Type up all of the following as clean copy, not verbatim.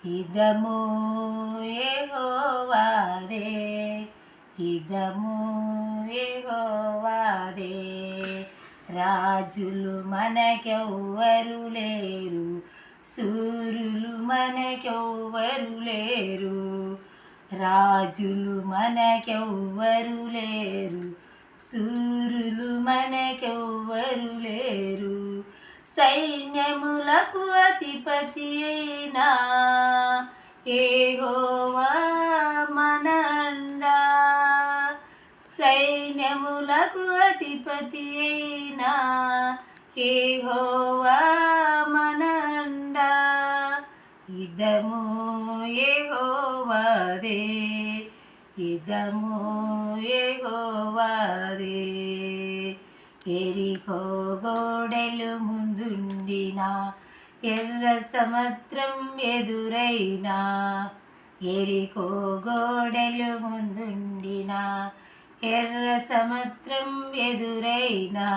ఇదము యెహోవాదే, ఇదము యెహోవాదే. రాజులు మనకెవ్వరు లేరు, సూరులు మనకెవ్వరు లేరు. రాజులు మనకెవ్వరు లేరు, సూరులు మనకెవ్వరు లేరు. సైన్యములకు అధిపతి అయినా యెహోవా మన అండా. సైన్యములకు అధిపతి అయినా యెహోవా మన అండా. ఇదము యెహోవాదే, ఇదము యెహోవాదే. ఎరికో గోడలు ముందుండినా, ఎర్ర సముద్రం ఎదురైనా. ఎరికో గోడలు ముందుండినా, ఎర్ర సముద్రం ఎదురైనా.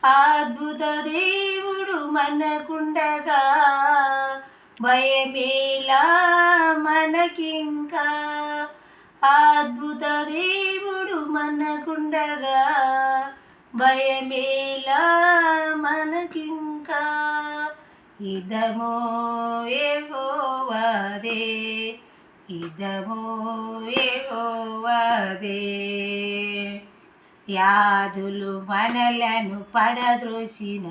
అద్భుత దేవుడు మనకుండగా భయమేలా మనకింకా. అద్భుత దేవుడు మనకుండగా భయమేలా మనకింకా. ఇదము యెహోవాదే, ఇదము యెహోవాదే. వ్యాధులు మనలను పడద్రోసిన,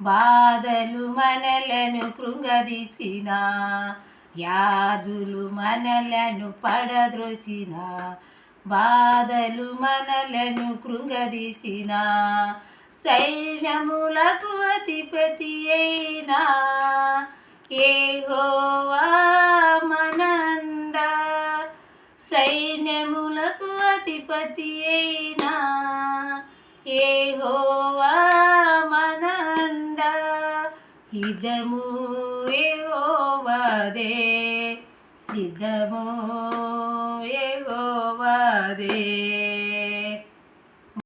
బాధలు మనలను కృంగదీసిన. వ్యాధులు మనలను పడద్రోసిన, బాధలు మనలను కృంగదీసిన. సైన్యములకు అధిపతి అయినా యెహోవా మన అండా. సైన్యములకు అధిపతి అయినా యెహోవా మన అండా. ఇదము యెహోవాదే, ఇదము యెహోవాదే.